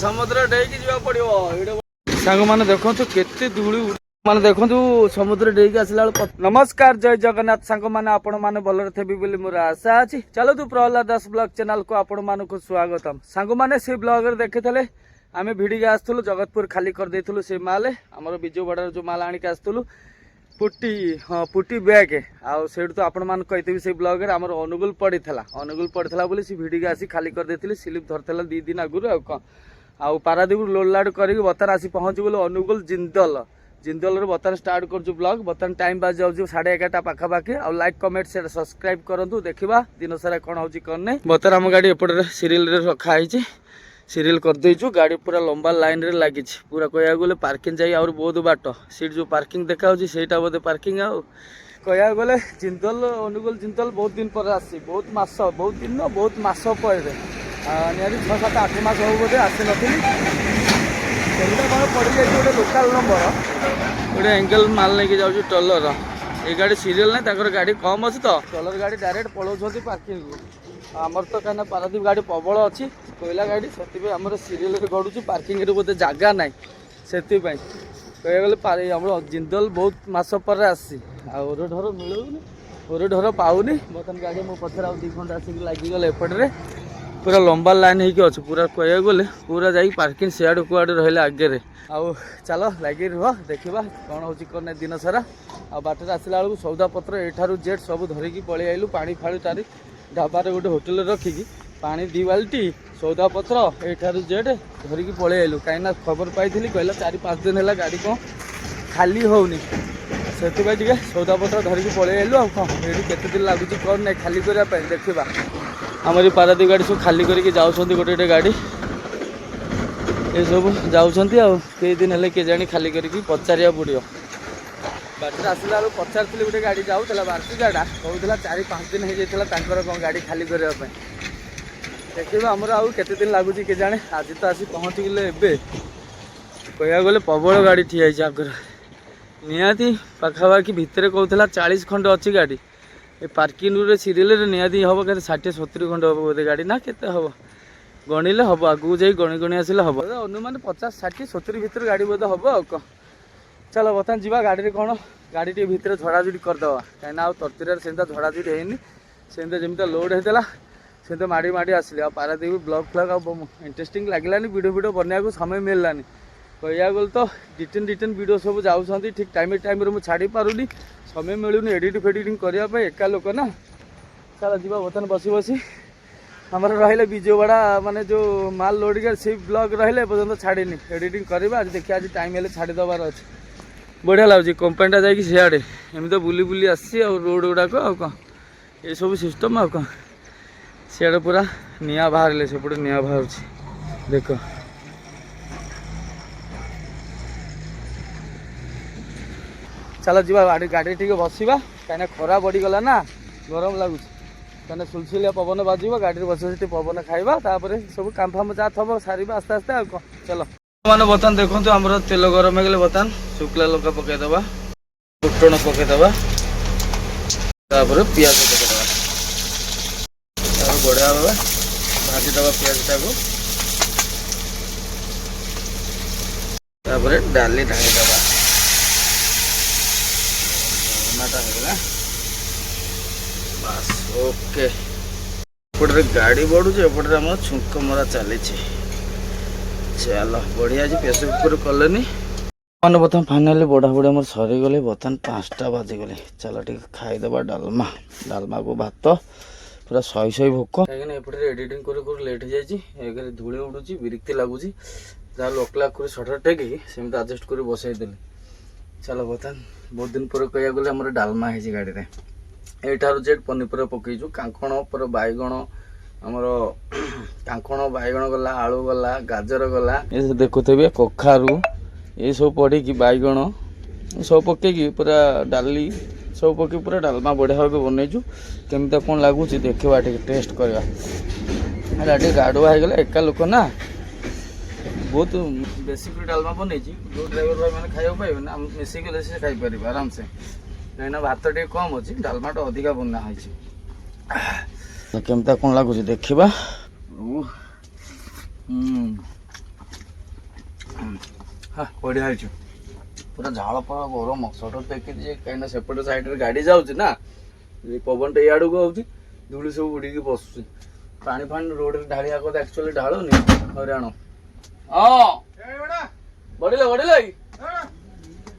समुद्र डेकी जा पड़ो सांग मैंने देखो केते धूली माने देखो समुद्र डेकी आसला नमस्कार जय जगन्नाथ सांग मैंने आपण मैंने भलरे थेबी बोली मोर आशा अछि चलो तू प्रहलाद दास ब्लॉग चैनल को आपण मानक स्वागतम सांग मैंने से ब्लॉग रे देखिथले आमे भिडिक आसथुलु जगतपुर खाली कर देथुलु से माल हमर बिजुवाड़ा जो माल आनिक आसथुलु पुटी हाँ पुटी बैग आउ सेठ तो आपण मान कही से ब्लॉग रे हमर अनुगुल पड़ता बोली से भिडिक आसी खाली कर देथिले स्लिप धरथला 2 दिन आगुर आउ पारादीप लोड लाड कर बर्तन आसी पहुँच गलु अनुगुल जिंदल रे बर्तन स्टार्ट कर ब्लॉग बर्तन टाइम बाज जाऊ 11:30 पाखापाखि आउ लाइक कमेंट शेयर सब्सक्राइब करूँ देखा दिन सारा कौन हो कौन नहीं बर्तन आम गाड़ी एपटे सीरियल रखाई सीरियल कर देचु गाड़ी पूरा लंबा लाइन रे लगी पूरा कह गले पार्किंग जाई और बहुत बाट सीट जो पार्किंग देखा सेटा बोधे पार्किंग आउ कह गले जिंदल अनुगुल जिंदल बहुत दिन पर आसी बहुत मास बहुत दिन बहुत मास पर निहारी 6-7-8 मास हो बोधे आसी नी कौन पड़ जाए गोटे लोकाल नंबर गोटे एंगल माल लेके जाऊँ टलर ये गाड़ी सीरियल ना गाड़ी कम अच्छी तो टलर गाड़ी डायरेक्ट पलाउं पार्किंग को आमर तो कहीं पारादीप गाड़ी प्रबल अच्छी कोयला गाड़ी से आम सीरियल गड़ू पार्किंग बोधे जगह ना से कह गले आम जिंदल बहुत मास पर आसी ओरढर मिलूनी ओरढर पाऊनी बर्तमान गाड़ी मो पचर आ 2 घंटा आसिक लगिगले एपटे पूरा लंबा लाइन होगी अच्छे पूरा कह गले पूरा जा पार्किंग सियाड़ कुआड़े रही आगे आउ चलो लगे रुह देखा कौन हो कौन नहीं दिन सारा आ बाटर आसला बेलू सौदा पत्र एठारू जेट सब धरिकी पलि आइलु पानी फाड़ी टारी ढाबार गोटे होटेल रखिकी पानी 2 बाल्टी सौदा पत्र एठारू जेट धरिकी पलि आइलु कहीं खबर पाई कहला 4-5 दिन है गाड़ी कौन खाली होनी से सौदा पत्र धरिकी पलि आइलु आ कौन ये केते दिन लगुच कौन नहीं खाली करने देखा आमर पारादीप गाड़ी सब खाली करके जाऊँ गोटे गोटे गाड़ी ये सब जाऊँ कई दिन है किए जानी खाली करके पचारिया पड़ो बाटर आसला बेलू पचार गोटे गाड़ी जाऊला बार्तिकाटा कहूला 4-5 दिन हो जाता कौन गाड़ी खाली करने देखिए आमर आउ केते दिन लगुच के जाने आज तो आसी पहुँच गले एबे कह गले प्रबल गाड़ी ठिया आगर निहाती पाखापाखि भितर कहूला 40 खंड अच्छी गाड़ी ये पार्किंग रे सीरियल निहाती हम के 60-70 खंड हम बोधे गाड़ी ना केते हम गणिले हम आगू जा गणी आसले हम अनुमान 50-60-70 भितर गाड़ी बोधे हम आ चलो बर्तमान जी गाड़ी में कौन गाड़ी टे भितर झड़ाझुड़ी करदे कहीं आउ तरतरिया से झड़ाझुड़ी होनी से जमी लोड होता से माड़ी माड़ी आसली पारादीप ब्लॉग फ्लग इंटरेस्टिंग लगलानी वीडियो बनने को समय मिललानी कह गल तो डिटेन वीडियो सब जाऊँ ठीक टाइम मुझे छाड़ी पारूनी समय मिलूनी एडिट फेडिटिंग करने एका लोक ना चलो जी बर्तमान बसी बसी आमर रही बिजुवाड़ा माने जो माल लोडिंग से ब्लॉग रही पर्यटन छाड़ी एडिटिंग करवा आज देखिए आज टाइम है छाड़देवार अच्छे बढ़िया लगुच कंपानीटा जाकि सियाड़े एमती बुली बुली आसी रोड गुड़ाक कौन ये सब सिस्टम आ कौन सियाड़े पूरा निआ बाहर सेपटे निआ बाहर देख चलो जी गाड़ी टी बसवा कहीं खरा बढ़ीगला ना गरम लगुच कहीं सुलसुलिया पवन बाज गाड़ी बस बस पवन खाइबा सब काम फाम जहाँ थब सारे आस्ते आस्ते आ कौन चलो मैंने बर्तमान देखो आम तेल गरम हो गले बर्तमान शुक्ला लंका पकईदबा फुटण पकईदबा पियाज पकईदबा बढ़िया भाव भाजीदबा पियाजटा को डाली ढाईदबा बस ओके एपटे गाड़ी बढ़ुचे एपटे आम छुंक मरा चली चलो बढ़िया जी प्रेसर कुकर कलेनी मैंने बर्तमान फाइनाली बढ़ा बढ़िया मोर सरीगले बर्तमान 5टा बाजिगले चलो टे खाईदबा डालमा को भात पूरा सही भोक कहीं एपटे एडिटिंग कर लेट हो जाए धूली उड़ूची बिरक्ति लगुच जहाँ लोक लाख कर सटर टेक सेमती आडजस्ट कर बसईदेली चलो बर्तमान बहुत दिन पर कह गले आम डालमा है गाड़ी में एठार जेट पनीपर पकईचु कांकण पर बैगण आमर कांकण बैगण गला आलू गला गाजर गला ये देखुथे कखारू ये सब पड़ी बैगण सब पकईकी पूरा डाली सब पकई पूरा डालमा बढ़िया भाव बनईचु केमती कौन लगुच देखा टेस्ट करवा गाड़ुआ हो एका लोक ना बहुत बेसी फिर डालमा बनई जो ड्राइवर भाई मैंने खाया पाइबे ना मिसिक से खाईपर आराम से कहीं भात टे कम अच्छी डालमाटा अधिका बना केमता कौन लगुच देखा ହଁ ବଢିଆ ହେଇଛୁ ପୁରା ଝାଳ ଫାଳ ଗରମ ସଟର ଦେଖିଛି କାହିଁକିନା ସେପଟେ ସାଇଡରେ ଗାଡି ଯାଉଛି ନା ପବନଟା ଇଆଡକୁ ହଉଛି ଧୂଳି ସବୁ ଉଡିକି ବସୁଛି ପାଣି ଫାଣି ରୋଡରେ ଢାଳିବା କଥା ଆକ୍ଚୁଆଲି ଢାଳୁନି ହଇରାଣ ହଁ ବଢିଲା ବଢିଲା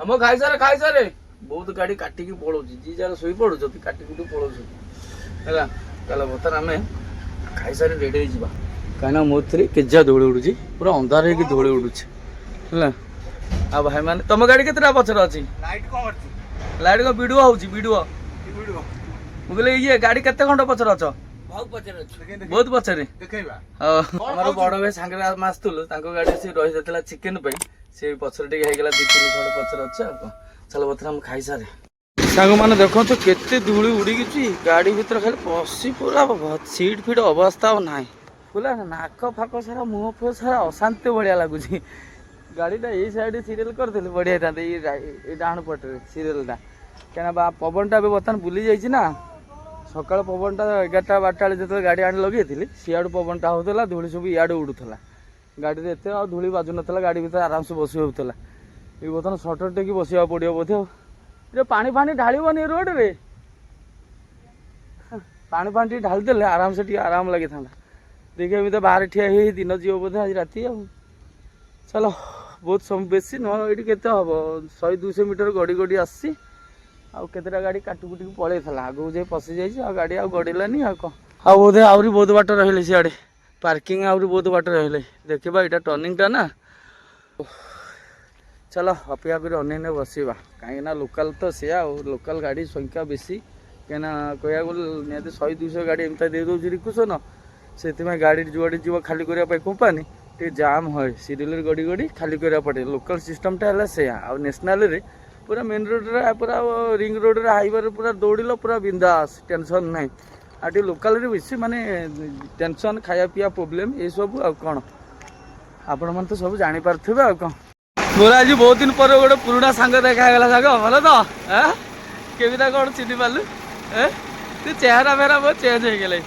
ଆମ ଖାଇସାରେ ବହୁତ ଗାଡି କାଟିକି ପଳଉଛି ଯିଏ ଯାହାର ଶୋଇ ପଡୁଛନ୍ତି କାଟି କୁଟି ପଳଉଛନ୍ତି ହେଲା ତାହେଲେ ବର୍ତ୍ତମାନ ଆମେ ଖାଇସାରି ରେଡି ହେଇଯିବା କାହିଁକିନା ମୋ ଏଥିରେ କେଜା ଧୂଳି ଉଡୁଛି ପୁରା ଅନ୍ଧାର ହେଇକି ଧୂଳି ଉଡୁଛି ହେଲା ଆଉ ଭାଇ ମାନେ ତମ ଗାଡି କେତେଟା ପଛରେ ଅଛି ଲାଇଟ୍ କଣ ଭିଡିଓ ହଉଛି ଭିଡିଓ ମୁଁ କହିଲି ଇଏ ଗାଡି କେତେ ଘଣ୍ଟା ପଛରେ ଅଛ ବହୁତ ପଛରେ ଆମର ବଡ ଭାଇ ସାଙ୍ଗରେ ଆମେ ଆସିଥିଲୁ ତାଙ୍କ ଗାଡି ସେ ରହିଯାଇଥିଲା ଚିକେନ ପାଇଁ ସେ ପଛରେ ଟିକେ ହେଇଗଲା 2-3 ଘଣ୍ଟା ପଛରେ ଅଛି ଆଉ କଣ ଚାଲ ବର୍ତ୍ତମାନ ଆମେ ଖାଇସାରେ ସାଙ୍ଗମାନେ ଦେଖନ୍ତୁ କେତେ ଧୂଳି ଉଡିକିଛି ଗାଡି ଭିତରେ ଖାଲି ପଶି ପୁରା ସିଟ୍ ଫିଟ୍ ଅବସ୍ଥା ଆଉ ନାହିଁ ପୁରା ନାକ ଫାକ ସାରା ମୁହଁ ଫୁହ ସାରା ଅଶାନ୍ତି ଭଳିଆ ଲାଗୁଛି ଗାଡିଟା ଏଇ ସାଇଡ୍ ସିରିଏଲ କରିଥିଲେ ବଢିଆ ହେଇଥାନ୍ତା ଏଇ ଡାହାଣ ପଟରେ ସିରିଏଲଟା କାହିଁକିନା ପବନଟା ଏବେ ବର୍ତ୍ତମାନ ବୁଲି ଯାଇଛି ନା ସକାଳ ପବନଟା 11ଟା 12ଟା ବେଳେ ଯେତେବେଳେ ଗାଡ଼ି ଆଣି ଲଗେଇଥିଲି ସିଆଡ଼ୁ ପବନଟା ହେଉଥିଲା ଧୂଳି ସବୁ ଇଆଡ଼ୁ ଉଡ଼ୁଥିଲା ଗାଡ଼ିରେ ଏତେ ଆଉ ଧୂଳି ବାଜୁନଥିଲା ଗାଡ଼ି ଭିତରେ ଆରାମସେ ବସି ହେଉଥିଲା ଏଇ ବର୍ତ୍ତମାନ ସଟର ଟେକି ବସିବାକୁ ପଡ଼ିବ ବୋଧେ ଆଉ ଏ ପାଣି ଫାଣି ଢାଳିବନି ରୋଡ଼ରେ ପାଣି ଫାଣି ଟିକେ ଢାଳି ଦେଲେ ଆରାମସେ ଟିକେ ଆରାମ ଲାଗିଥାନ୍ତା ଦେଖି ଏମିତି ବାହାରେ ଠିଆ ହେଇ ଦିନ ଯିବ ବୋଧେ ଆଜି ରାତି ଆଉ ଚାଲ ବହୁତ ବେଶୀ ନୁହଁ ଏଇଠି କେତେ ହେବ 100-200 ମିଟର ଗଡ଼ି ଗଡ଼ି ଆସିଛି ଆଉ କେତେଟା ଗାଡ଼ି କାଟିକୁଟିକି ପଳେଇଥିଲା ଆଗକୁ ଯାଇ ପଶି ଯାଇଛି ଆଉ ଗାଡ଼ି ଆଉ ଗଡ଼ିଲାନି ଆଉ କ'ଣ ଆଉ ବୋଧେ ଆହୁରି ବହୁତ ବାଟ ରହିଲେ ସିଆଡ଼େ ପାର୍କିଂ ଆହୁରି ବହୁତ ବାଟ ରହିଲେ ଦେଖିବା ଏଇଟା ଟର୍ଣ୍ଣିଂଟା ନା ଚାଲ ଅପେକ୍ଷା କରି ଅନେଇନେ ବସିବା କାହିଁକିନା ଲୋକାଲ ତ ସେୟା ଆଉ ଲୋକାଲ ଗାଡ଼ି ସଂଖ୍ୟା ବେଶୀ କାହିଁକିନା କହିବାକୁ ଗଲେ ନିହାତି 100-200 ଗାଡ଼ି ଏମିତି ଦେଇଦେଉଛି ରିକୁସନ ସେଥିପାଇଁ ଗାଡ଼ି ଯୁଆଡ଼େ ଯିବ ଖାଲି କରିବା ପାଇଁ କମ୍ପାନୀ ଟିକେ ଜାମ୍ ହୁଏ ସିରିଏଲରେ ଗଡ଼ି ଗଡ଼ି ଖାଲି କରିବାକୁ ପଡ଼େ ଲୋକାଲ ସିଷ୍ଟମଟା ହେଲା ସେୟା ଆଉ ନ୍ୟାସନାଲରେ ପୁରା ମେନ୍ ରୋଡ଼ରେ ପୁରା ରିଙ୍ଗ ରୋଡ଼ରେ ହାଇୱେରେ ପୁରା ଦୌଡ଼ିଲ ପୁରା ବିନ୍ଦାସ ଟେନସନ୍ ନାହିଁ ଆଉ ଟିକେ ଲୋକାଲରେ ବେଶୀ ମାନେ ଟେନସନ୍ ଖାଇବା ପିଇବା ପ୍ରୋବ୍ଲେମ୍ ଏସବୁ ଆଉ କ'ଣ ଆପଣମାନେ ତ ସବୁ ଜାଣିପାରୁଥିବେ ଆଉ କ'ଣ ମୋର ଆଜି ବହୁତ ଦିନ ପରେ ଗୋଟେ ପୁରୁଣା ସାଙ୍ଗ ଦେଖା ହେଇଗଲା ସାଙ୍ଗ ଭଲ ତ କେମିତି କ'ଣ ଚିହ୍ନି ପାରିଲୁ ତୁ ଚେହେରା ଫେରା ବହୁତ ଚେଞ୍ଜ ହେଇଗଲେ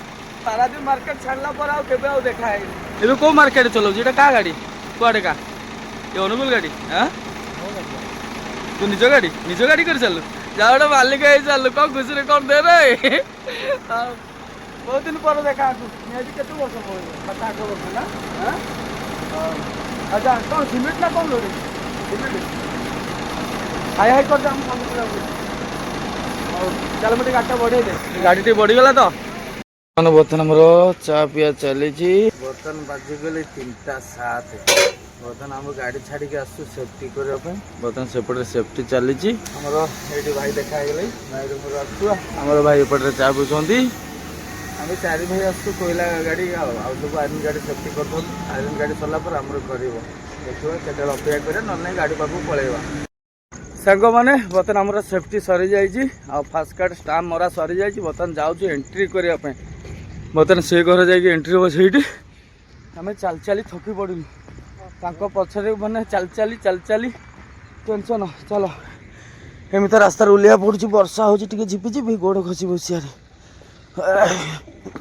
ପାରାଦ୍ୱୀପ ମାର୍କେଟ ଛାଡ଼ିଲା ପରେ ଆଉ କେବେ ଆଉ ଦେଖା ହେଇନି ଏବେ କେଉଁ ମାର୍କେଟ ଚଲାଉଛି ଏଇଟା କାହା ଗାଡ଼ି କୁଆଡ଼େ କା ଏ ଅନୁଗୁଳ ଗାଡ଼ି ତୁ ନିଜ ଗାଡ଼ି କରି ଚାଲୁ ଯାହା ଗୋଟେ ମାଲିକ ହେଇ ଚାଲୁ କ'ଣ ଖୁସିରେ କ'ଣ ଦେ ରେ ବହୁତ ଦିନ ପରେ ଦେଖା ନିହାତି କେତେ ବର୍ଷ ପଡ଼ିବ 7-8 ବର୍ଷ ନା ଆଚ୍ଛା କ'ଣ ସିମେଣ୍ଟ ନା କ'ଣ ଲୋଡ଼ି ସିମେଣ୍ଟ ହାଇ କରିଦେ ଆମ ସମୁଦ୍ର ହଉ ଚାଲ ମୁଁ ଟିକେ ଗାଡ଼ିଟା ବଢ଼େଇ ଦେ ଗାଡ଼ି ଟିକେ ବଢ଼ିଗଲା ତ ବର୍ତ୍ତମାନ ଆମର ଚା ପିଆ ଚାଲିଛି ବର୍ତ୍ତମାନ ବାଜିଗଲେ 3:07 ବର୍ତ୍ତମାନ ଆମ ଗାଡ଼ି ଛାଡ଼ିକି ଆସୁଛୁ ସେଫ୍ଟି କରିବା ପାଇଁ ବର୍ତ୍ତମାନ ସେପଟେ ସେଫ୍ଟି ଚାଲିଛି ଆମର ଏଇଠି ଭାଇ ଦେଖା ହେଇଗଲେ ଭାଇରେ ମୋର ଆସୁଛୁ ଆମର ଭାଇ ଏପଟରେ ଚା ପିଉଛନ୍ତି ଆମେ 4 ଭାଇ ଆସୁଛୁ କୋଇଲା ଗାଡ଼ି ଆଉ ସବୁ ଆଇରନ୍ ଗାଡ଼ି ସେଫ୍ଟି କରିଦେବୁ ଆଇରନ୍ ଗାଡ଼ି ସରିଲା ପରେ ଆମର କରିବ ଦେଖିବା କେତେବେଳେ ଅପେକ୍ଷା କରିବା ନହେଲେ ନାହିଁ ଗାଡ଼ି ପାଖକୁ ପଳେଇବା ସାଙ୍ଗମାନେ ବର୍ତ୍ତମାନ ଆମର ସେଫ୍ଟି ସରିଯାଇଛି ଆଉ ଫାଷ୍ଟ କାର୍ଡ଼ ଷ୍ଟାମ୍ପ ମରା ସରିଯାଇଛି ବର୍ତ୍ତମାନ ଯାଉଛୁ ଏଣ୍ଟ୍ରି କରିବା ପାଇଁ ବର୍ତ୍ତମାନ ସେ ଘରେ ଯାଇକି ଏଣ୍ଟ୍ରି ହେବ ସେଇଠି ଆମେ ଚାଲି ଥକି ପଡ଼ିଲୁ ତାଙ୍କ ପଛରେ ମାନେ ଚାଲି ଟେନସନ୍ ଚାଲ ଏମିତି ରାସ୍ତାରେ ଓହ୍ଲେଇବା ପଡ଼ୁଛି ବର୍ଷା ହେଉଛି ଟିକେ ଝିପିଝିପି ଗୋଡ଼ ଖସି ବସିଆରେ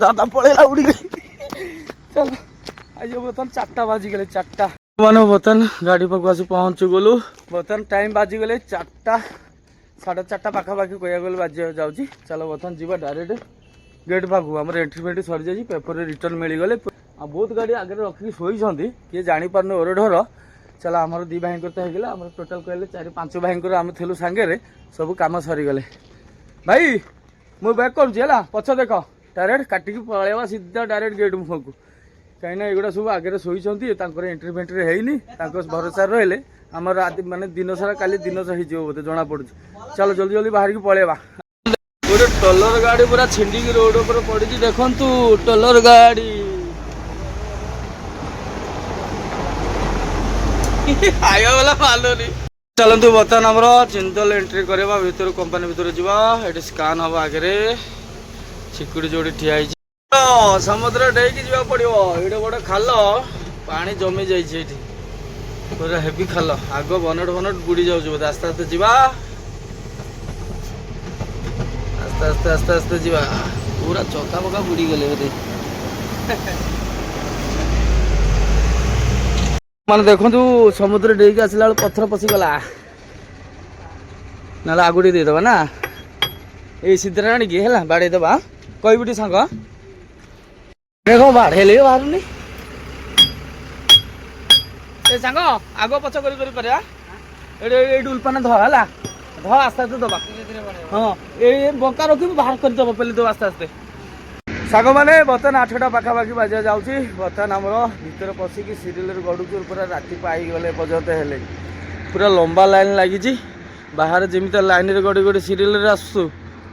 ଦାଦା ପଳେଇଲା ଉଡ଼ିକି ଚାଲ ଆଜି ବର୍ତ୍ତମାନ 4ଟା ବାଜିଗଲେ 4ଟା ମାନେ ବର୍ତ୍ତମାନ ଗାଡ଼ି ପାଖକୁ ଆସି ପହଞ୍ଚୁ ଗଲୁ ବର୍ତ୍ତମାନ ଟାଇମ୍ ବାଜିଗଲେ 4ଟା 4:30 ପାଖାପାଖି କହିବାକୁ ଗଲେ ବାଜିବାକୁ ଯାଉଛି ଚାଲ ବର୍ତ୍ତମାନ ଯିବା ଡାଇରେକ୍ଟ ଗେଟ୍ ପାଖକୁ ଆମର ଏଣ୍ଟ୍ରି ଫେଣ୍ଟ୍ରି ସରିଯାଇଛି ପେପରରେ ରିଟର୍ନ ମିଳିଗଲେ ଆଉ ବହୁତ ଗାଡ଼ି ଆଗରେ ରଖିକି ଶୋଇଛନ୍ତି କିଏ ଜାଣିପାରୁନି ଓରଢର ଚାଲ ଆମର 2 ଭାଇଙ୍କର ତ ହେଇଗଲା ଆମର ଟୋଟାଲ କହିଲେ 4-5 ଭାଇଙ୍କର ଆମେ ଥିଲୁ ସାଙ୍ଗରେ ସବୁ କାମ ସରିଗଲେ ଭାଇ ମୁଁ ବ୍ୟାକ୍ କରୁଛି ହେଲା ପଛ ଦେଖ ଡାଇରେକ୍ଟ କାଟିକି ପଳେଇବା ସିଧା ଡାଇରେକ୍ଟ ଗେଟ୍ ମୁହଁକୁ କାହିଁକିନା ଏଗୁଡ଼ା ସବୁ ଆଗରେ ଶୋଇଛନ୍ତି ତାଙ୍କର ଏଣ୍ଟ୍ରି ଫେଣ୍ଟ୍ରି ହେଇନି ତାଙ୍କ ଭରସାରେ ରହିଲେ ଆମର ମାନେ ଦିନ ସାରା କାଲି ଦିନ ହେଇଯିବ ବୋଧେ ଜଣାପଡ଼ୁଛି ଚାଲ ଜଲ୍ଦି ବାହାରିକି ପଳେଇବା ଗୋଟେ ଟଲର ଗାଡ଼ି ପୁରା ଛିଣ୍ଡିକି ରୋଡ଼ ଉପରେ ପଡ଼ିଛି ଦେଖନ୍ତୁ ଟଲର ଗାଡ଼ି ଆଇବା ବାଲା ମାଲୁନି ଚାଲନ୍ତୁ ବର୍ତ୍ତମାନ ଆମର ଜିନ୍ଦଲ ଏଣ୍ଟ୍ରି କରିବା ଭିତରୁ କମ୍ପାନୀ ଭିତରୁ ଯିବା ଏଠି ସ୍କାନ୍ ହବ ଆଗରେ ସିକ୍ୟୁରିଟି ଯୋଉଠି ଠିଆ ହେଇଛି ସମୁଦ୍ର ଡେଇକି ଯିବାକୁ ପଡ଼ିବ ଏଇଟା ଗୋଟେ ଖାଲ ପାଣି ଜମି ଯାଇଛି ଏଇଠି ପୁରା ହେଭି ଖାଲ ଆଗ ବନେଟ୍ ବୁଡ଼ି ଯାଉଛି ବୋଧେ ଆସ୍ତେ ଆସ୍ତେ ଯିବା ଆସ୍ତେ ଯିବା ପୁରା ଚକା ପକା ବୁଡ଼ିଗଲେ ବୋଧେ ମାନେ ଦେଖନ୍ତୁ ସମୁଦ୍ର ଡେଇକି ଆସିଲା ବେଳକୁ ପଥର ପଶିଗଲା, ନହେଲେ ଆଗୁଡ଼ି ଦେଇଦେବା ନା, ଏଇ ସିଦ୍ଧାରେ ଆଣିକି ହେଲା ବାଡ଼େଇ ଦେବା। କହିବୁ ଟି ସାଙ୍ଗ ଦେଖ ବାଡ଼େଇଲେ ବାହାରୁନି। ଏ ସାଙ୍ଗ ଆଗ ପଛ କରି କରିବା, ଏଇଠି ଉଲ୍ପାନ ଧ ହେଲା, ଧ ଆସ୍ତେ ଆସ୍ତେ ଦବା। ହଁ ଏଇ ବଙ୍କା ରଖିବୁ, ବାହାର କରିଦେବ ପେଲି ଦେବ ଆସ୍ତେ ଆସ୍ତେ। ସାଙ୍ଗମାନେ ବର୍ତ୍ତମାନ 8ଟା ପାଖାପାଖି ବାଜିବା ଯାଉଛି। ବର୍ତ୍ତମାନ ଆମର ଭିତରେ ପଶିକି ସିରିଏଲରେ ଗଡ଼ୁଛୁ, ପୁରା ରାତି ପାଇଗଲେ ପର୍ଯ୍ୟନ୍ତ ହେଲେ ପୁରା ଲମ୍ବା ଲାଇନ୍ ଲାଗିଛି। ବାହାରେ ଯେମିତି ଲାଇନ୍ରେ ଗଡ଼ି ଗଡ଼ି ସିରିଏଲରେ ଆସୁଛୁ,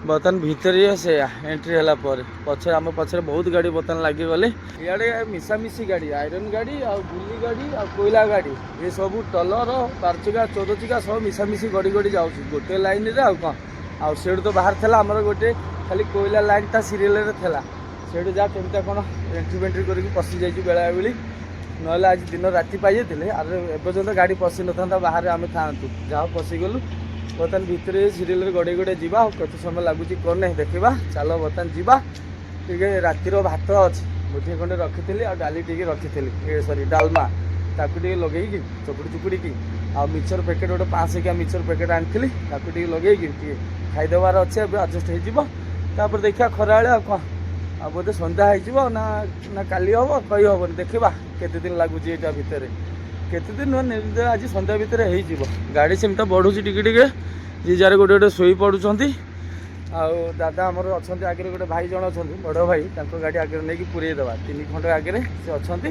ବର୍ତ୍ତମାନ ଭିତରେ ସେୟା ଏଣ୍ଟ୍ରି ହେଲା ପରେ ପଛରେ ଆମ ପଛରେ ବହୁତ ଗାଡ଼ି ବର୍ତ୍ତମାନ ଲାଗିଗଲେ। ଇଆଡ଼େ ମିଶାମିଶି ଗାଡ଼ି, ଆଇରନ୍ ଗାଡ଼ି ଆଉ ଗୁଲି ଗାଡ଼ି ଆଉ କୋଇଲା ଗାଡ଼ି, ଏସବୁ ଟଲର 12 ଚକା 14 ଚକା ସବୁ ମିଶାମିଶି ଗଡ଼ି ଗଡ଼ି ଯାଉଛି ଗୋଟେ ଲାଇନ୍ରେ। ଆଉ କ'ଣ, ଆଉ ସେଇଠୁ ତ ବାହାର ଥିଲା ଆମର ଗୋଟେ ଖାଲି କୋଇଲା ଲାଇନ୍ଟା ସିରିଏଲରେ ଥିଲା, ସେଇଠୁ ଯାହା କେମିତିଆ କ'ଣ ଏଣ୍ଟ୍ରି ଫେଣ୍ଟ୍ରି କରିକି ପଶିଯାଇଛୁ ବେଳାବେଳି, ନହେଲେ ଆଜି ଦିନ ରାତି ପାଇଯାଇଥିଲେ ଆଉ ଏପର୍ଯ୍ୟନ୍ତ ଗାଡ଼ି ପଶିନଥାନ୍ତା, ବାହାରେ ଆମେ ଥାଆନ୍ତୁ। ଯାହା ପଶିଗଲୁ। ବର୍ତ୍ତମାନ ଭିତରେ ସିରିଏଲରେ ଗଡ଼େଇ ଗଡ଼େଇ ଯିବା, ଆଉ କେତେ ସମୟ ଲାଗୁଛି କ'ଣ ନାହିଁ ଦେଖିବା। ଚାଲ ବର୍ତ୍ତମାନ ଯିବା। ଟିକେ ରାତିର ଭାତ ଅଛି, ମୁଠିଏ ଖଣ୍ଡେ ରଖିଥିଲି, ଆଉ ଡାଲି ଟିକେ ରଖିଥିଲି, ସରି ଡାଲମା, ତାକୁ ଟିକେ ଲଗେଇକି ଚୁପୁଡ଼ିକି, ଆଉ ମିକ୍ସଚର ପ୍ୟାକେଟ୍ ଗୋଟେ 5 ଟଙ୍କିଆ ମିକ୍ସଚର ପ୍ୟାକେଟ୍ ଆଣିଥିଲି, ତାକୁ ଟିକେ ଲଗେଇକି ଟିକେ ଖାଇଦେବାର ଅଛି। ଏବେ ଆଡ଼ଜଷ୍ଟ ହେଇଯିବ, ତାପରେ ଦେଖିବା ଖରାବେଳେ। ଆଉ କ'ଣ, ଆଉ ବୋଧେ ସନ୍ଧ୍ୟା ହେଇଯିବ ନା କାଲି ହେବ କହି ହେବନି, ଦେଖିବା କେତେ ଦିନ ଲାଗୁଛି ଏଇଟା ଭିତରେ, କେତେ ଦିନ ନୁହେଁ ଆଜି ସନ୍ଧ୍ୟା ଭିତରେ ହେଇଯିବ। ଗାଡ଼ି ସେମିତି ବଢ଼ୁଛି ଟିକେ ଟିକେ, ଯିଏ ଯାହାର ଗୋଟେ ଗୋଟେ ଶୋଇ ପଡ଼ୁଛନ୍ତି। ଆଉ ଦାଦା ଆମର ଅଛନ୍ତି ଆଗରେ, ଗୋଟେ ଭାଇ ଜଣ ଅଛନ୍ତି ବଡ଼ ଭାଇ, ତାଙ୍କ ଗାଡ଼ି ଆଗରେ ନେଇକି ପୁରେଇ ଦେବା, 3 ଖଣ୍ଡ ଆଗରେ ସେ ଅଛନ୍ତି।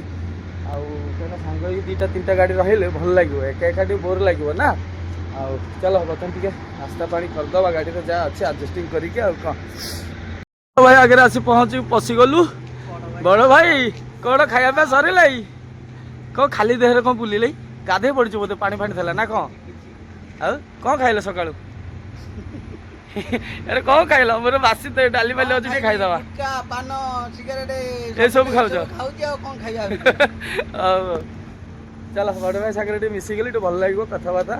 ଆଉ କାହିଁକିନା ସାଙ୍ଗ ହେଇକି 2ଟା 3ଟା ଗାଡ଼ି ରହିଲେ ଭଲ ଲାଗିବ, ଏକା ଏକା ଟିକେ ବୋର୍ ଲାଗିବ ନା। ଆଉ ଚାଲ ବର୍ତ୍ତମାନ ଟିକେ ନାସ୍ତା ପାଣି କରିଦେବା, ଗାଡ଼ିରେ ଯାହା ଅଛି ଆଡ଼ଜଷ୍ଟିଂ କରିକି। ଆଉ କ'ଣ ଭାଇ ଆଗରେ ଆସି ପଶିଗଲୁ। ବଡ଼ ଭାଇ କ'ଣ ଖାଇବା ପାଇଁ ସରିଲା? କ'ଣ ଖାଲି ଦେହରେ କ'ଣ ବୁଲିଲେ? ଗାଧେଇ ପଡ଼ିଛୁ ବୋଧେ, ପାଣି ଫାଣି ଥିଲା ନା କ'ଣ? ଆଉ କ'ଣ ଖାଇଲ ସକାଳୁ? ଆରେ କ'ଣ ଖାଇଲ? ମୋର ବାସି ତ ଡାଲି ବାଲି ଅଛି, ଟିକେ ଖାଇଦେବା। ଏସବୁ ଖାଉଛ? ହଉ ଚାଲ, ବଡ଼ ଭାଇ ସାଙ୍ଗରେ ଟିକେ ମିଶିଗଲି, ଟିକେ ଭଲ ଲାଗିବ କଥାବାର୍ତ୍ତା।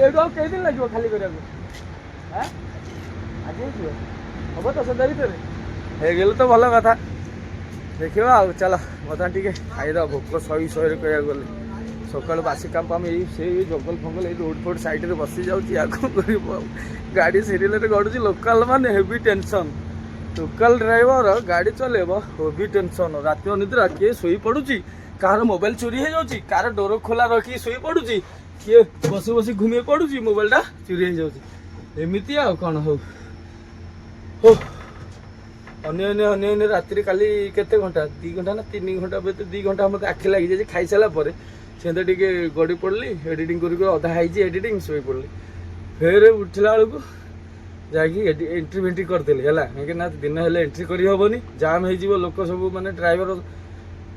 ଏଇଠୁ ଆଉ କେଇଦିନ ଲାଗିବ ଖାଲି କରିବାକୁ? ଆଜି ହେଇଯିବ, ହବ ତ ସନ୍ଧ୍ୟା ଭିତରେ? ହେଇଗଲେ ତ ଭଲ କଥା, ଦେଖିବା। ଆଉ ଚାଲ ବର୍ତ୍ତମାନ ଟିକେ ଖାଇଦେବା, ଭୋକ ଶହେରେ କହିବାକୁ ଗଲେ। ସକାଳୁ ବାସି କାମ ଆମେ ଏଇ ସେଇ ଜଙ୍ଗଲ ଫଙ୍ଗଲ ଏଇ ରୋଡ଼ ଫୋଡ଼ ସାଇଡ଼ରେ ବସି ଯାଉଛି, ଆଉ କ'ଣ କରିବ। ଆଉ ଗାଡ଼ି ସିରିଏଲରେ ଗଡ଼ୁଛି, ଲୋକାଲ ମାନେ ହେଭି ଟେନସନ୍। ଲୋକାଲ ଡ୍ରାଇଭର ଗାଡ଼ି ଚଲେଇବ ହେଭି ଟେନସନ୍। ରାତି ଅନିଦ୍ରା, କିଏ ଶୋଇ ପଡ଼ୁଛି, କାହାର ମୋବାଇଲ ଚୋରି ହେଇଯାଉଛି, କାହାର ଡୋର ଖୋଲା ରଖିକି ଶୋଇ ପଡ଼ୁଛି, କିଏ ବସି ବସି ଘୁମିଏ ପଡ଼ୁଛି, ମୋବାଇଲଟା ଚୋରି ହେଇଯାଉଛି। ଏମିତି ଆଉ କ'ଣ। ହଉ ଅନ୍ୟ ରାତିରେ କାଲି କେତେ ଘଣ୍ଟା, 2 ଘଣ୍ଟା ନା 3 ଘଣ୍ଟା, 2 ଘଣ୍ଟା ମୋତେ ଆଖି ଲାଗିଯାଇଛି। ଖାଇସାରିଲା ପରେ ସେମିତି ଟିକେ ଗଡ଼ି ପଡ଼ିଲି, ଏଡ଼ିଟିଂ କରିକି ଅଧା ହେଇଛି ଏଡ଼ିଟିଂ, ଶୋଇ ପଡ଼ିଲି। ଫେରେ ଉଠିଲା ବେଳକୁ ଯାଇକି ଏଣ୍ଟ୍ରି ଫେଣ୍ଟ୍ରି କରିଦେଲି ହେଲା, କାହିଁକିନା ଦିନ ହେଲେ ଏଣ୍ଟ୍ରି କରିହେବନି, ଜାମ୍ ହେଇଯିବ, ଲୋକ ସବୁ ମାନେ ଡ୍ରାଇଭର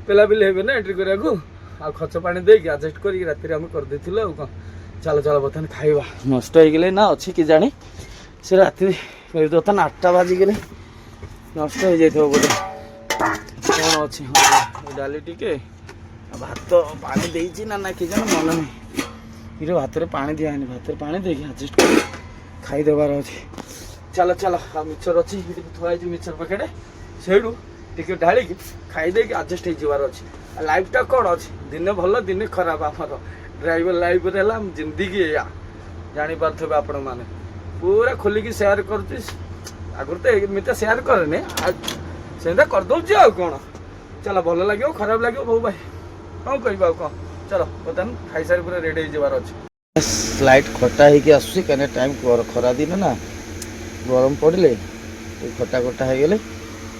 ପେଲାପେଲି ହେବେ ନା ଏଣ୍ଟ୍ରି କରିବାକୁ। ଆଉ ଖର୍ଚ୍ଚ ପାଣି ଦେଇକି ଆଡ଼ଜଷ୍ଟ କରିକି ରାତିରେ ଆମେ କରିଦେଇଥିଲୁ। ଆଉ କ'ଣ, ଚାଲ ବର୍ତ୍ତମାନ ଖାଇବା। ନଷ୍ଟ ହେଇଗଲେ ନା ଅଛି କି ଜାଣି, ସେ ରାତି ବର୍ତ୍ତମାନ 8ଟା ବାଜିଗଲେ ନଷ୍ଟ ହେଇଯାଇଥିବ ବୋଧେ, କ'ଣ ଅଛି। ହଁ ଡାଲି ଟିକେ, ଭାତ ପାଣି ଦେଇଛି ନା କି ଜାଣି ମନେ ନାହିଁ। ଏଇଟା ଭାତରେ ପାଣି ଦିଆହେଇନି, ଭାତରେ ପାଣି ଦେଇକି ଆଡ଼ଜଷ୍ଟ କରି ଖାଇଦେବାର ଅଛି। ଚାଲ। ଆଉ ମିକ୍ସଚର ଅଛି, ଏଠି ଥୁଆ ହେଇଛି ମିକ୍ସଚର ପ୍ୟାକେଟ୍, ସେଇଠୁ ଟିକେ ଢାଳିକି ଖାଇଦେଇକି ଆଡ଼ଜଷ୍ଟ ହେଇଯିବାର ଅଛି। ଆଉ ଲାଇଫ୍ଟା କ'ଣ ଅଛି, ଦିନେ ଭଲ ଦିନେ ଖରାପ। ଆମର ଡ୍ରାଇଭର ଲାଇଫରେ ହେଲା ଜିନ୍ଦିଗି ଏଇଆ, ଜାଣିପାରୁଥିବେ ଆପଣମାନେ। ପୁରା ଖୋଲିକି ସେୟାର କରୁଛି, ଆଗରୁ ତ ଏମିତି ସେୟାର କରେନି, ସେମିତି କରିଦେଉଛି। ଆଉ କ'ଣ, ଚାଲ ଭଲ ଲାଗିବ ଖରାପ ଲାଗିବ ବୋଉ ଭାଇ, କ'ଣ କହିବା। ଆଉ କ'ଣ, ଚାଲ ବର୍ତ୍ତମାନ ଖାଇସାରି ପୁରା ରେଡ଼ି ହେଇଯିବାର ଅଛି। ସ୍ଲାଇଟ୍ ଖଟା ହେଇକି ଆସୁଛି, କାହିଁକିନା ଟାଇମ୍ ଖରା ଦିନ ନା, ଗରମ ପଡ଼ିଲେ ଖଟା ହେଇଗଲେ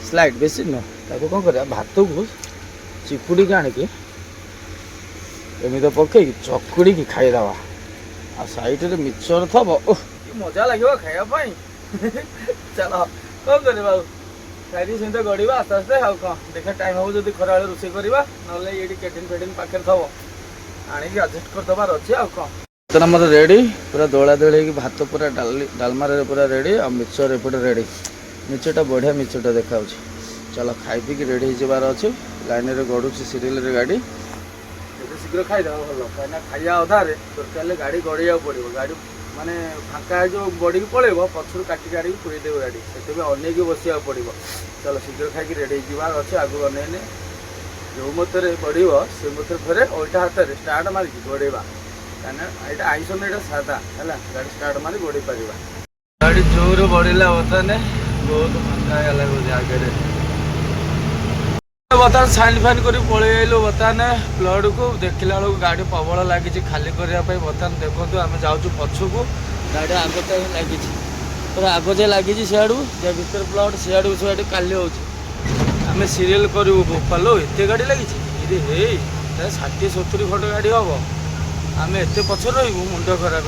ସ୍ଲାଇଟ୍ ବେଶୀ ନୁହଁ, ତାକୁ କ'ଣ କରିବା, ଭାତକୁ ଚିପୁଡ଼ିକି ଆଣିକି ଏମିତି ପକେଇକି ଚକୁଡ଼ିକି ଖାଇଦେବା। ଆଉ ସାଇଡ଼ରେ ମିକ୍ସଚର ଥବ, କି ମଜା ଲାଗିବ ଖାଇବା ପାଇଁ। ଚାଲ କ'ଣ କରିବା, ଆଉ ଖାଇକି ସେମିତି ଗଡ଼ିବା ଆସ୍ତେ ଆସ୍ତେ। ଆଉ କ'ଣ, ଦେଖିବା ଟାଇମ୍ ହେବ ଯଦି ଖରାବେଳେ ରୋଷେଇ କରିବା, ନହେଲେ ଏଇଠି କ୍ୟାଣ୍ଟିନ୍ ଫ୍ୟାଣ୍ଟିନ୍ ପାଖରେ ଥବ, ଆଣିକି ଆଡ଼ଜଷ୍ଟ କରିଦେବାର ଅଛି। ଆଉ କ'ଣ, ବର୍ତ୍ତମାନ ଆମର ରେଡ଼ି, ପୁରା ଦୋଳା ଦୋଳି ହେଇକି ଭାତ ପୁରା ଡାଲମାରେ ପୁରା ରେଡ଼ି, ଆଉ ମିକ୍ସଚର ଏପଟେ ରେଡ଼ି। ମିକ୍ସଚରଟା ବଢ଼ିଆ ମିକ୍ସଚରଟା ଦେଖାଯାଉଛି। ଚାଲ ଖାଇ ପିଇକି ରେଡ଼ି ହେଇଯିବାର ଅଛି। ଲାଇନ୍ରେ ଗଡ଼ୁଛି ସିରିଏଲରେ ଗାଡ଼ି, ଯେତେ ଶୀଘ୍ର ଖାଇଦେବା ଭଲ, କାହିଁକିନା ଖାଇବା ଅଧାରେ ଦରକାର ହେଲେ ଗାଡ଼ି ଗଡ଼ିବାକୁ ପଡ଼ିବ। ଗାଡ଼ି ମାନେ ଫାଙ୍କା ହେଇଯିବ, ଗଡ଼ିକି ପଳେଇବ, ପଛରୁ କାଟିକି ଆଣିକି ପୁରେଇ ଦେବ ଗାଡ଼ି, ସେଥିପାଇଁ ଅନେଇକି ବସିବାକୁ ପଡ଼ିବ। ଚାଲ ଶୀଘ୍ର ଖାଇକି ରେଡ଼ି ହେଇଯିବାର ଅଛି, ଆଗକୁ ଅନେଇନେ जो मତରେ बढ़िबो से मତରେ फेरे ओइटा हाथ रे स्टार्ट मारी गोड़ेबा काना एटा आइसोन एटा सादा हैला गाड़ी स्टार्ट मारी गोड़ी परिबा गाड़ी जोर बढ़िला बतने बहुत फांका गला हो आगे रे बता साइन फाइन कर पलि आइलु बर्तमान प्लड को देखला बेलू गाड़ी प्रबल लगी खाली करने बर्तमान देखो आम जाऊँ पछकू गाड़ी आगता ही लगी पूरा आग जे लगी सियाड़ू जे भर प्लड सियाड़ू सियाड़ काली हो आम सीरियल करूँ बोपालो एत गाड़ी लगी हे 60-70 खंड गाड़ी हम आम एत पछ रही मुंड खराब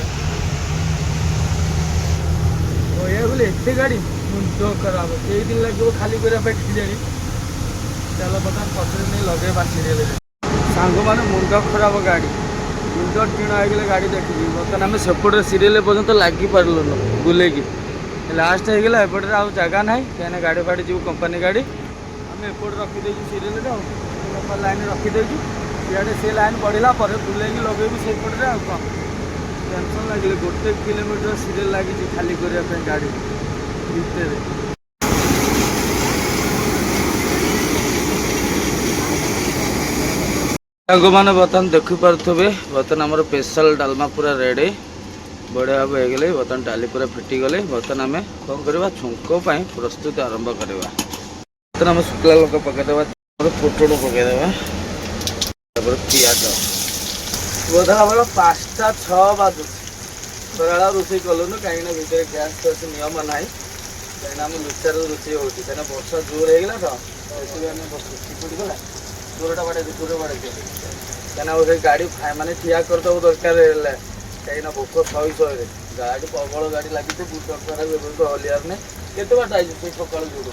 बोले एत गाड़ी मुंड खराब कई दिन लगे खाली करने जानी चलो बता पचर नहीं लगे सीरियल सांग मैंने मुंड खराब गाड़ी मुंड टीण होगले गाड़ी देखी बर्तमान आम सेपटे सीरियल पर्यंत लगी पार्लुन बुलेकी लास्ट होगा एपटे आउ जगह ना कहीं गाड़ी फाड़ी जीव कंपानी गाड़ी आम एपटे रखीदे सीरियल लाइन रखीदे सीआड़े सी लाइन बढ़ला बुलेकी लगे से पटे आ कौन टेंशन लगे 1 किलोमीटर सीरियल लगी खाली करने गाड़ी भितर मैंने बर्तमान देखिपे बर्तमान आम स्पेशल डालमा पूरा रेडी बढ़िया भाव हो गले बर्तमान डाली पूरा फिटी गले बर्तमान आम कौन करवा छुंक प्रस्तुति आरंभ करवा बर्तमान आम शुक्ला लंका पकईदे पोटल पकईदे पिज बोधा आम 5टा 6 बाजू खरा रोषे कलुन कहीं भितर गैस फैस नियम ना कहीं आम लुचार रोषे हो वर्षा जोर होगा तो चिपुड़गला दूरटा बाड़े दूर बाड़े कहीं गाड़ी माने ठिया करदे दरकार कहीं भोक शहे शहे गाड़ी प्रबल गाड़ी लगी बुट दरकार हलियार नहीं केते बाट आई सका जोड़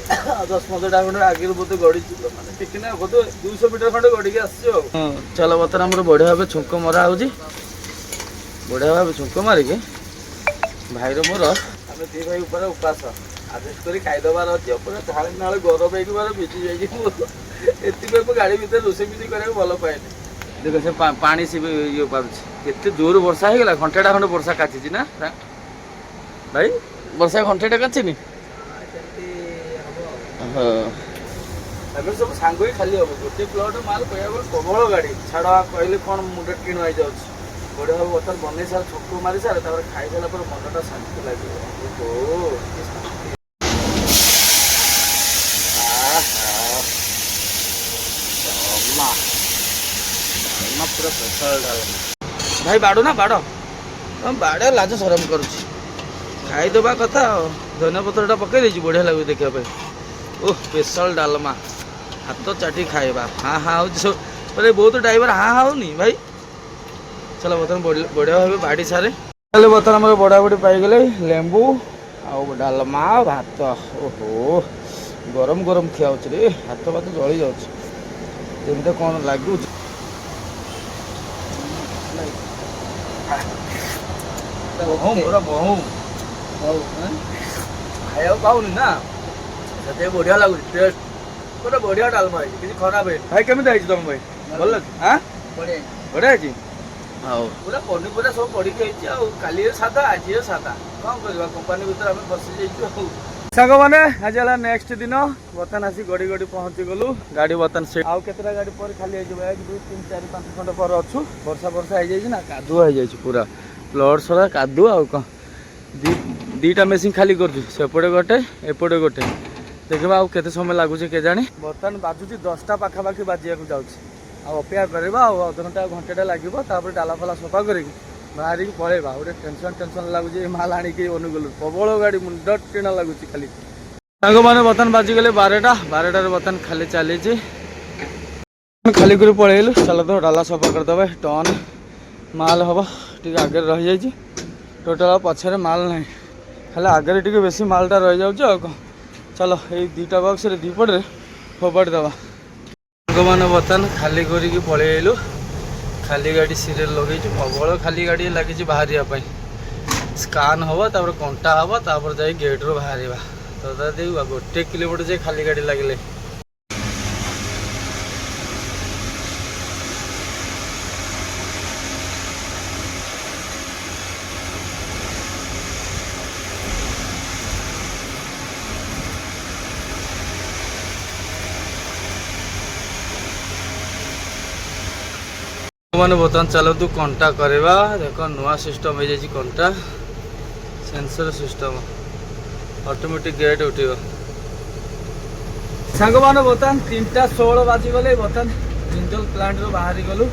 10-15टा खंडे आगे बोधे गड़ी मैंने टिकी ना बोधे 200 मीटर खंडे गड़ी के आस चलो बर्तमान आम बढ़िया भाव छुंक मरा हो बढ़िया भाव छुंक मारिक भाईर मोर आम दी भाई ऊपर उपास आडजस्ट कर खाईदबार अच्छे पूरा झाड़ी ना गरम हो भिजी जाइए गाड़ी भितर रोषे भी कराया भल पाएनि देख से पानी सी ये पाते जोर वर्षा हो गला घंटेटा खंडे वर्षा काची ना भाई वर्षा घंटेटा काची हाँ सब सांग ही खाली हम गोटे प्लट माल कह प्रबल गाड़ी छाड़ कहले कौन मुंड टीण आई जाऊँ बढ़िया भाव बर्तमान बनई सार छक मारी सारे खाई सारा पर मनटा शांति लगे पूरा स्पेशल डालमा भाई बाड़ ना बाड़ बाड़े लाज सरम कर खाईदबा कथा धनिया पत्रटा पकई देती बढ़िया लगे देखापी ओह स्पेशल डालमा हाथ चाटी खाइबा हाँ हाँ हो बहुत ड्राइवर हाँ हाँ होनी भाई चलो बर्तमान बढ़िया भाव बाड़ी सारे चलो बर्तमान आम बड़ा बड़ी पाईगले लेंबू आउ डालमा भात ओहो गरम गरम खिया रे हाथ भात जली जाती कौन लगुच पूरा बहु खाया पाऊनी ना से बढ़िया लगुच टेस्ट पूरा बढ़िया डालमा किसी खराब है भाई केमी आई तुम भाई भल हाँ बढ़िया है हाँ पूरा पनीपरिया सब पड़ी काली सादा आज सादा कौन करवा कंपानी भर आम बसी जाइए सांग मैंने आज है नेक्स्ट दिन बर्तमान आसी गड़ी गड़ी पहुँची गलु गाड़ी बर्तमान से आउ केतटा गाड़ी पर खाली 1 2 3 4 5 खंड पर अच्छु वर्षा वर्षा हो ना कादुआ हो पूरा प्लट सरा कादुआ आउ कौन दीटा मेसीन खाली करपटे गोटे एपटे गोटे देखा आउ केते समय लगुच के जानी बर्तमान बाजुची 10टा पाखापाखि बाजिया जाऊँ अपेक्षा करवा अध घंटा घंटेटा लगे डाला फाला सफा कर बाहर की पलैबा गोटे टेंशन लगुच माल आणिक अनुगलु प्रबल गाड़ी मुंड टीण लगुच खाली सांग मैंने बर्तमान बाजिगले 12टा बर्तमान खाली चली खाली कर पलैलु चल तो डाला सफा करदे टन माल हम टी आगे रही जाइए टोटाल पछे माल ना खाली आगे टी बेसी मालटा रही जाऊँ कौन चलो ये 2टा बक्स दीपटे फोपाड़ी दवा मैंने बर्तमान खाली करके पलि आइलु खाली गाड़ी सीरियल लगे प्रबल खाली गाड़ी लगी बाहर स्कान हम तापर कंटा हम तापर जा गेट रू बाहर तो 1 किलोमीटर से खाली गाड़ी लगे मैंने बर्तमान चलतु कंटा करवा देख नुआ सिस्टम हो जाए कंटा सेंसर सिस्टम ऑटोमेटिक गेट उठियो सांग मैंने बर्तमान 3:16 बाजिगले बर्तमान जिंदल प्लांट रू बाहरी गलु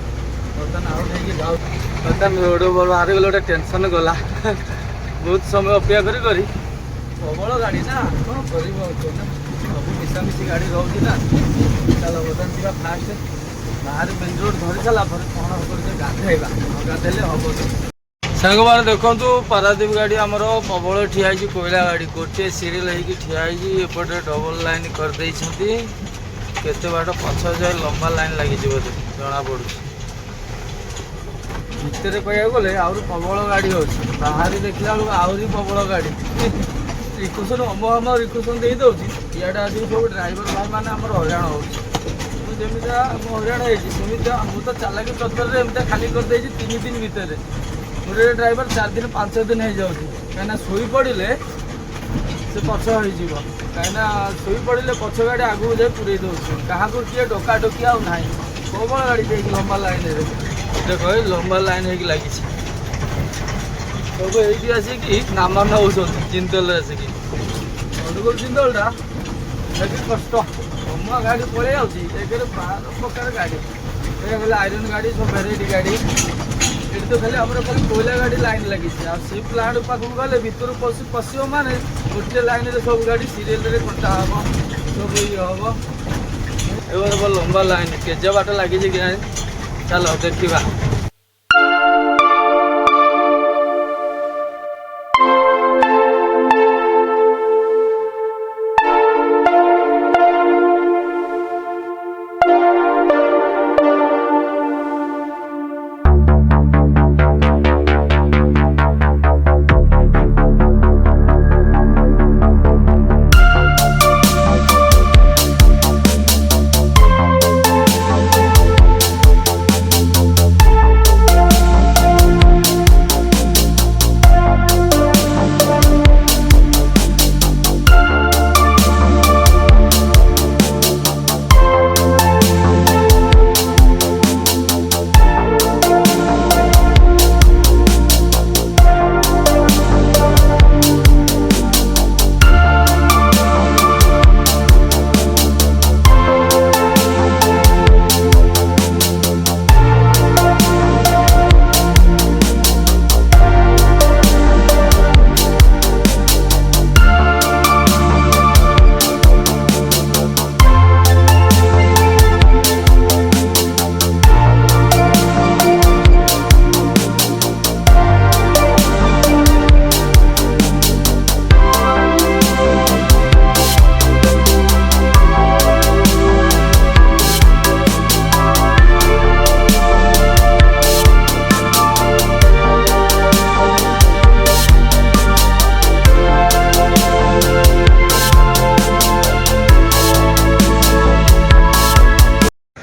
बर्तमान आउट हो जाऊ बर्तमान रोड बाहरी गलु गोटे टेंशन गला बहुत समय अपेक्षा करी प्रबल गाड़ी ना कौन कर सब मिशामिशी गाड़ी रोचे ना चलो बर्तमान जा फास्ट बाहर मेन रोड धरी सारा कौन कर गाधेगा गाधेले हम सांग मैंने देखु पारादीप गाड़ी आमर प्रबल ठिया कोयला गाड़ी गोटे सीरियल होगी ठिया एपटे डबल लाइन करदे केते बाट पछ जाए लंबा लाइन लगी बोधे जना पड़ू भितर कह गले आहुरी प्रबल गाड़ी हो बाहर देखला बेलू आहरी प्रबल गाड़ी रिक्वेशन हम रिक्वेशन दे दौर इे आज सब ड्राइवर भाई मैंने आम हईराण होमी हईराण होमी मुझे चालाकी चक्कर एमती खाली करदे 3 दिन भितर गोटे ड्राइवर 4 दिन 5 दिन हो जाऊँगी कहीं शोई पड़े से पछ हो कहीं शोई पड़े पछ गाड़ी आगू जाए पूरे दूसरी क्या किए डका डकी आउ ना प्रबल गाड़ी जाए लंबा लाइन देख लंबा लाइन हो लगी सब ये आसिक नाम नौ जिंदल आसिक अनुगुल जिंदलटा देखिए कष्ट हम गाड़ी पड़े जाऊँगी 12 प्रकार गाड़ी आयरन गाड़ी सब भेराइटी गाड़ी तो खाली आम खाली कोयला गाड़ी लाइन लगी सी प्लांट पाखक गले भर पशु माने गोटे लाइन रे सब गाड़ी सीरियल कंटा हम सब ये हम लंबा लाइन केजे बाट लगी चलो देखा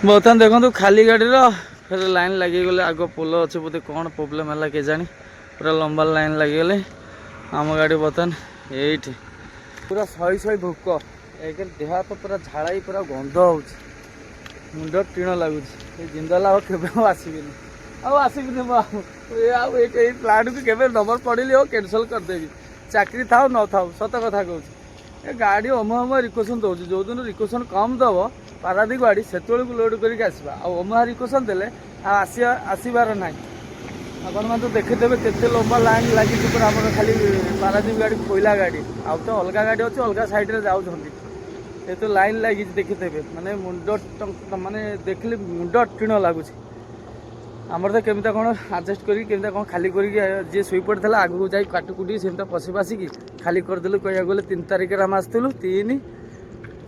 बर्तमान देखो खाली गाड़ी फिर लाइन लगिगले आग पोल अच्छे बोधे कौन प्रोब्लेम है के जानी पूरा लंबा लाइन लगिगले आम गाड़ी बर्तमान ये पूरा सही सही भोक एक देह तो पूरा झाड़ा पूरा गंध हो मुंड टीण लगुच जिंदल आसबि प्लांट को केवे नंबर पड़े कैनसल करदेवी चाकरी था न था सत कथा कहूँ गाड़ी हम रिक्वेशन दौर जो दिन रिक्वेशन कम दब पारादीप गाड़ी से लोड करके आसवा आम रिक्वेशन देले आसबार ना आपण मैंने तो देखीदेवे केते लंबा लाइन लगी पूरा आम खाली पारादीप गाड़ी कोयला गाड़ी आउ तो अलग गाड़ी अच्छे अलग सैड्रे जाऊँगी तो लाइन लगी देखीदेवे माने मुंड माने देखिले मुंड टीण लगुच आमर तो केमिता कौन आडजस्ट करके कौन खाली करके शुई पड़ा आगू जा काटुकुटी सेमता पशि पशिकी खाली करदेलु कह गले 3 तारिख आम आसलु 3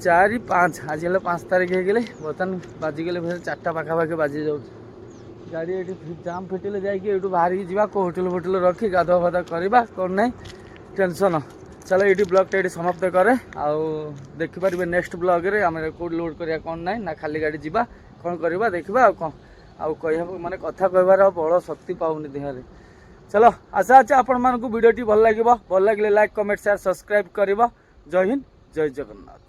4 5 आज 5 तारिख हो गले बर्तमान बाजिगले 4टा पाखापाखि बाजी जाऊँ गाड़ी ये जाम फिटिले जाइए बाहर जावा को होटेल फोटेल रखी गाधुआ फाधुआ करवा कौन ना टेंशन चलो ये ब्लॉग ये समाप्त करे आउ देखिपारे नेक्स्ट ब्लॉग रे आम कौट लोड करा कौन ना ना खाली गाड़ी जावा कौन करवा देखा कौन आउ कह माने कथा कहबार बल शक्ति पाऊनी देहरे चलो आशा अच्छे आपण मानक वीडियो भल लगे लाइक कमेंट शेयर सब्सक्राइब करवा जय हिंद जय जगन्नाथ।